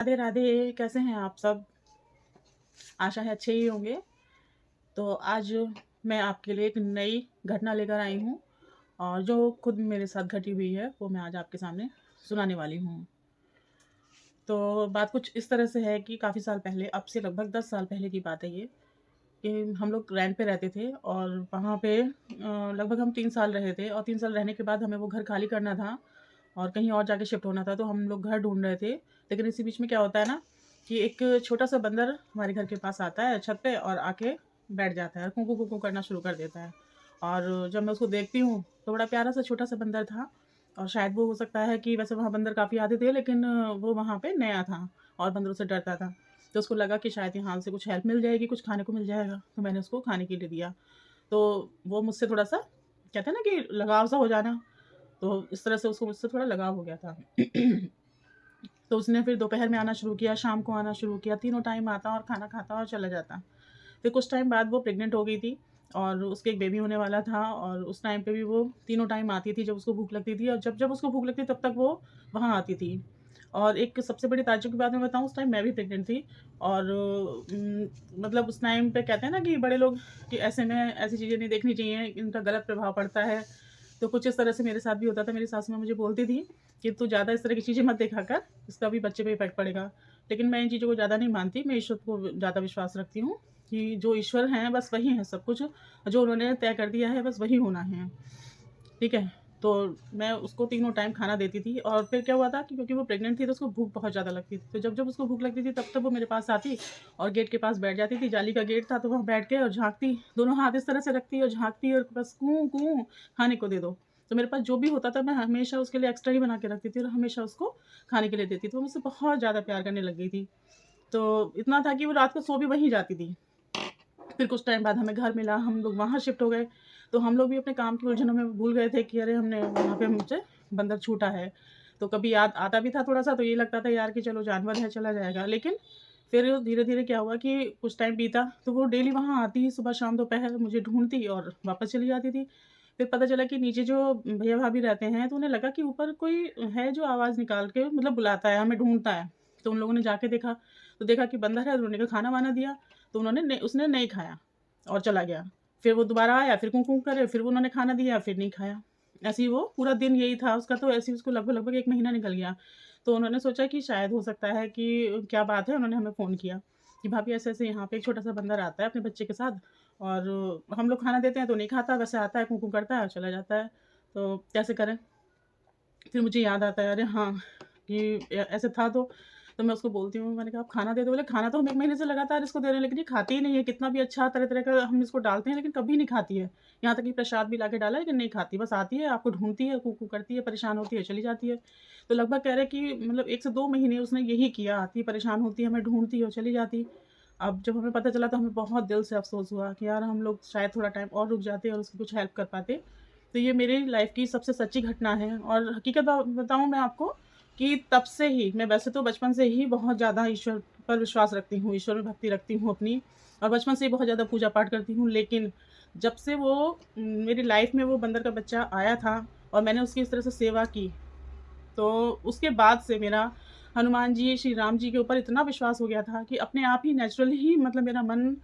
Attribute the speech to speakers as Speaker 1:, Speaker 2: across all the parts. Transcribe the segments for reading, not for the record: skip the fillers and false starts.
Speaker 1: राधे राधे, कैसे हैं आप सब? आशा है अच्छे ही होंगे। तो आज मैं आपके लिए एक नई घटना लेकर आई हूँ और जो खुद मेरे साथ घटी हुई है वो मैं आज आपके सामने सुनाने वाली हूँ। तो बात कुछ इस तरह से है कि काफ़ी साल पहले, अब से लगभग 10 साल पहले की बात है ये, कि हम लोग रेंट पे रहते थे और वहाँ पे लगभग हम 3 साल रहे थे और 3 साल रहने के बाद हमें वो घर खाली करना था और कहीं और जाके शिफ्ट होना था, तो हम लोग घर ढूँढ रहे थे। लेकिन इसी बीच में क्या होता है ना कि एक छोटा-सा बंदर हमारे घर के पास आता है छत पे और आके बैठ जाता है और कूँ, कूँ, कूँ करना शुरू कर देता है। और जब मैं उसको देखती हूँ, तो बड़ा प्यारा-सा छोटा-सा बंदर था और शायद वो हो सकता है कि वैसे वहाँ बंदर काफ़ी आते थे, लेकिन वो वहाँ पे नया था और बंदरों से डरता था। तो उसको लगा कि शायद यहाँ से कुछ हेल्प मिल जाएगी, कुछ खाने को मिल जाएगा, तो मैंने उसको खाने के लिए दिया। तो वो मुझसे थोड़ा-सा, कहते हैं ना कि लगाव-सा हो जाना, तो इस तरह से उसको मुझसे थोड़ा लगाव हो गया था। तो उसने फिर दोपहर में आना शुरू किया, शाम को आना शुरू किया, तीनों टाइम आता और खाना खाता और चला जाता। फिर कुछ टाइम बाद वो प्रेग्नेंट हो गई थी और उसके एक बेबी होने वाला था और उस टाइम पे भी वो तीनों टाइम आती थी जब उसको भूख लगती थी और जब-जब उसको भूख लगती तब तक वो वहाँ आती थी। और एक सबसे बड़ी ताज्जुब की बात मैं बताऊँ, उस टाइम मैं भी प्रेग्नेंट थी और मतलब उस टाइम पे कहते हैं ना कि बड़े लोग कि ऐसे में ऐसी चीज़ें नहीं देखनी चाहिए, इनका गलत प्रभाव पड़ता है। तो कुछ इस तरह से मेरे साथ भी होता था। मेरी सासू माँ मुझे बोलती थी कि तू ज़्यादा इस तरह की चीज़ें मत देखा कर, इसका भी बच्चे पे इफ़ेक्ट पड़ेगा। लेकिन मैं इन चीज़ों को ज़्यादा नहीं मानती, मैं ईश्वर को ज़्यादा विश्वास रखती हूँ कि जो ईश्वर हैं बस वही हैं सब कुछ, जो उन्होंने तय कर दिया है बस वही होना है। ठीक है? तो मैं उसको तीनों टाइम खाना देती थी और फिर क्या हुआ था कि क्योंकि वो प्रेग्नेंट थी तो उसको भूख बहुत ज़्यादा लगती थी। तो जब-जब उसको भूख लगती थी तब-तब वो मेरे पास आती और गेट के पास बैठ जाती थी। जाली का गेट था तो वहाँ बैठ के और झाँकती, दोनों हाथ इस तरह से रखती और झाँकती और बस कूँ, कूँ खाने को दे दो। तो मेरे पास जो भी होता था मैं हमेशा उसके लिए एक्स्ट्रा ही बना के रखती थी और हमेशा उसको खाने के लिए देती थी। वो मुझसे बहुत ज़्यादा प्यार करने लग गई थी। तो इतना था कि वो रात को सो भी वहीं जाती थी। फिर कुछ टाइम बाद हमें घर मिला, हम लोग वहाँ शिफ्ट हो गए। तो हम लोग भी अपने काम की उलझनों में भूल गए थे कि अरे हमने वहाँ पे मुझसे बंदर छूटा है। तो कभी याद आता भी था थोड़ा-सा, तो ये लगता था यार कि चलो जानवर है चला जाएगा। लेकिन फिर धीरे-धीरे क्या हुआ कि कुछ टाइम बीता तो वो डेली वहाँ आती, सुबह शाम दोपहर मुझे ढूँढती और वापस चली जाती थी। फिर पता चला कि नीचे जो भैया-भाभी रहते हैं, तो उन्हें लगा कि ऊपर कोई है जो आवाज़ निकाल के मतलब बुलाता है, हमें ढूँढता है। तो उन लोगों ने जाके देखा, तो देखा कि बंदर है, तो उन्होंने कहा खाना-वाना दिया, तो उसने नहीं खाया और चला गया। फिर वो दोबारा आया, फिर कुँ-कुँ करे, फिर वो उन्होंने खाना दिया, फिर नहीं खाया। ऐसे ही वो पूरा दिन यही था उसका, तो ऐसे ही उसको लगभग-लगभग 1 महीना निकल गया। तो उन्होंने सोचा कि शायद हो सकता है कि क्या बात है, उन्होंने हमें फ़ोन किया कि भाभी ऐसे-ऐसे यहाँ पे एक छोटा-सा बंदर आता है अपने बच्चे के साथ और हम लोग खाना देते हैं तो नहीं खाता, वैसे आता है, कुँ-कुँ करता है और चला जाता है। तो कैसे करें? फिर मुझे याद आता है अरे हाँ, कि ऐसे था तो मैं उसको बोलती हूँ, मैंने कहा आप खाना दे दो, बोले खाना तो हम 1 महीने से लगातार इसको दे रहे हैं लेकिन ये खाती ही नहीं है, कितना भी अच्छा तरह-तरह का हम इसको डालते हैं लेकिन कभी नहीं खाती है। यहाँ तक कि प्रसाद भी लाके डाला है लेकिन नहीं खाती, बस आती है, आपको ढूँढती है, कू-कू करती है, परेशान होती है, चली जाती है। तो लगभग कह रहे हैं कि मतलब 1 से 2 महीने उसने यही किया, आती, परेशान होती है, हमें ढूँढती है और चली जाती। अब जब हमें पता चला तो हमें बहुत दिल से अफ़सोस हुआ कि यार हम लोग शायद थोड़ा टाइम और रुक जाते और उसकी कुछ हेल्प कर पाते। तो ये मेरी लाइफ़ की सबसे सच्ची घटना है और हकीकत बताऊँ मैं आपको कि तब से ही मैं वैसे तो बचपन से ही बहुत ज़्यादा ईश्वर पर विश्वास रखती हूँ, ईश्वर में भक्ति रखती हूँ अपनी और बचपन से ही बहुत ज़्यादा पूजा-पाठ करती हूँ। लेकिन जब से वो मेरी लाइफ़ में वो बंदर का बच्चा आया था और मैंने उसकी इस तरह से सेवा की, तो उसके बाद से मेरा हनुमान जी, श्री राम जी के ऊपर इतना विश्वास हो गया था कि अपने आप ही नेचुरली ही मतलब मेरा मन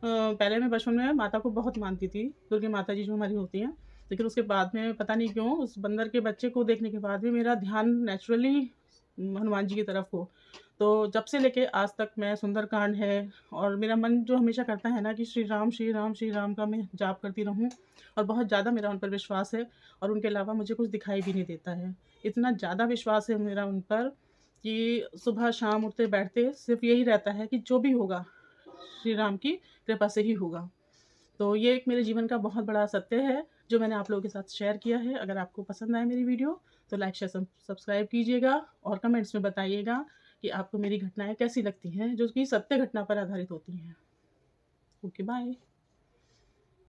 Speaker 1: पहले मैं बचपन में माता को बहुत मानती थी, दुर्गे माता जी जो हमारी होती हैं। लेकिन उसके बाद में पता नहीं क्यों उस बंदर के बच्चे को देखने के बाद भी मेरा ध्यान नेचुरली हनुमान जी की तरफ हो। तो जब से लेके आज तक मैं सुंदरकांड है और मेरा मन जो हमेशा करता है ना कि श्री राम, श्री राम, श्री राम का मैं जाप करती रहूँ और बहुत ज़्यादा मेरा उन पर विश्वास है और उनके अलावा मुझे कुछ दिखाई भी नहीं देता है। इतना ज़्यादा विश्वास है मेरा उन पर कि सुबह शाम उठते-बैठते सिर्फ़ यही रहता है कि जो भी होगा, श्री राम की कृपा से ही होगा। तो ये एक मेरे जीवन का बहुत बड़ा सत्य है, जो मैंने आप लोगों के साथ शेयर किया है। अगर आपको पसंद आए मेरी वीडियो, तो लाइक, शेयर, सब्सक्राइब कीजिएगा और कमेंट्स में बताइएगा कि आपको मेरी घटनाएँ कैसी लगती हैं, जो कि सत्य घटना पर आधारित होती हैं। Okay, bye.